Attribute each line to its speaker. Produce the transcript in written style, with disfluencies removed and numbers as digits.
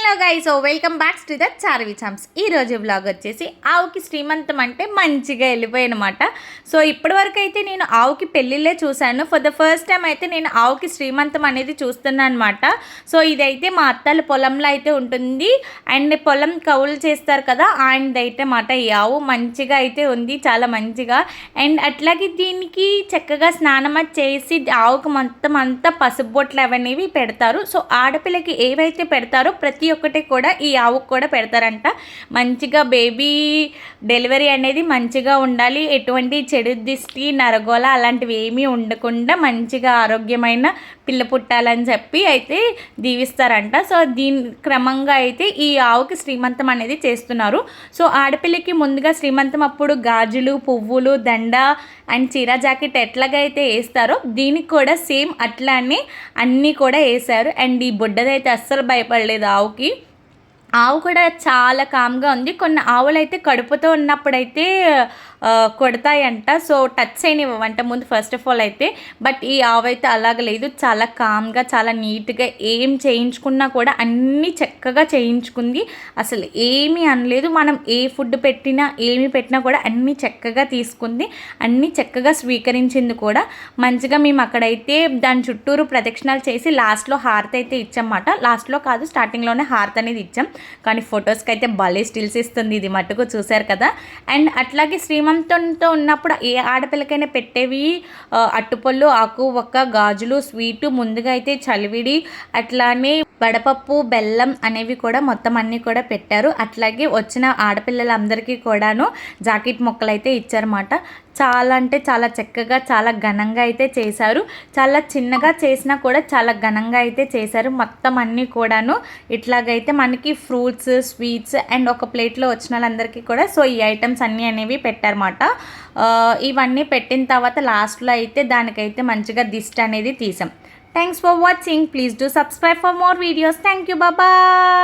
Speaker 1: Hello guys, welcome back to the Charvi champs. ఈరోజు vlog వచ్చేసి ఆవుకి శ్రీమంతం అంటే మంచిగా వెళ్ళిపోయాయి అనమాట. సో ఇప్పటివరకు అయితే నేను ఆవుకి పెళ్ళిళ్ళే చూశాను. ఫర్ ద ఫస్ట్ టైం అయితే నేను ఆవుకి శ్రీమంతం అనేది చూస్తున్నాను అనమాట. సో ఇదైతే మా అత్తల పొలంలో అయితే ఉంటుంది. అండ్ పొలం కౌలు చేస్తారు కదా, ఆయనదైతే మాట ఈ ఆవు మంచిగా అయితే ఉంది, చాలా మంచిగా. అండ్ అట్లాగే దీనికి చక్కగా స్నానం చేసి ఆవుకు మొత్తం అంతా పసుపు బొట్లు అవన్నీ పెడతారు. సో ఆడపిల్లకి ఏవైతే పెడతారో ప్రతి ఒక్కటి కూడా ఈ ఆవుకు కూడా పెడతారంట. మంచిగా బేబీ డెలివరీ అనేది మంచిగా ఉండాలి, ఎటువంటి చెడు దిష్టి నరగోల అలాంటివి ఏమీ ఉండకుండా మంచిగా ఆరోగ్యమైన పిల్ల పుట్టాలని చెప్పి అయితే దీవిస్తారంట. సో దీని క్రమంగా అయితే ఈ ఆవుకి శ్రీమంతం అనేది చేస్తున్నారు. సో ఆడపిల్లకి ముందుగా శ్రీమంతం అప్పుడు గాజులు, పువ్వులు, దండ అండ్ చీర జాకెట్ ఎట్లాగైతే వేస్తారో దీనికి కూడా సేమ్ అట్లానే అన్నీ కూడా వేశారు. అండ్ ఈ బుడ్డదైతే అస్సలు భయపడలేదు ఆవుకి. ఆవు కూడా చాలా కామ్గా ఉంది. కొన్ని ఆవులు అయితే కడుపుతో ఉన్నప్పుడైతే కొడతాయంట, సో టచ్ అయినవంట ముందు ఫస్ట్ ఆఫ్ ఆల్ అయితే. బట్ ఈ ఆవు అయితే అలాగ లేదు, చాలా కామ్గా చాలా నీట్గా ఏం చేయించుకున్నా కూడా అన్నీ చక్కగా చేయించుకుంది. అసలు ఏమీ అనలేదు. మనం ఏ ఫుడ్ పెట్టినా ఏమి పెట్టినా కూడా అన్నీ చక్కగా తీసుకుంది, అన్నీ చక్కగా స్వీకరించింది కూడా. మంచిగా మేము అక్కడైతే దాని చుట్టూరు ప్రదక్షిణాలు చేసి లాస్ట్లో హారతి అయితే ఇచ్చామన్నమాట. లాస్ట్లో కాదు, స్టార్టింగ్లోనే హారతి అనేది ఇచ్చాం. కానీ ఫొటోస్కి అయితే భలే స్టిల్స్ ఇస్తుంది ఇది మట్టుకు, చూశారు కదా. అండ్ అట్లాగే శ్రీమంతంతో ఉన్నప్పుడు ఏ ఆడపిల్లకైనా పెట్టేవి అట్టుపళ్ళు, ఆకు ఒక్క, గాజులు, స్వీటు, ముందుగా అయితే చలివిడి, అట్లానే వడపప్పు, బెల్లం అనేవి కూడా మొత్తం అన్నీ కూడా పెట్టారు. అట్లాగే వచ్చిన ఆడపిల్లలందరికీ కూడాను జాకెట్ మొక్కలు అయితే ఇచ్చారన్నమాట. చాలా అంటే చాలా చక్కగా చాలా ఘనంగా అయితే చేశారు. చాలా చిన్నగా చేసినా కూడా చాలా ఘనంగా అయితే చేశారు. మొత్తం అన్నీ కూడాను ఇట్లాగైతే మనకి ఫ్రూట్స్, స్వీట్స్ అండ్ ఒక ప్లేట్లో వచ్చిన వాళ్ళందరికీ కూడా సో ఈ ఐటమ్స్ అన్నీ అనేవి పెట్టారన్నమాట. ఇవన్నీ పెట్టిన తర్వాత లాస్ట్లో అయితే దానికైతే మంచిగా దిష్టి అనేది తీసాం. Thanks for watching. Please do subscribe for more videos. Thank you. Bye bye.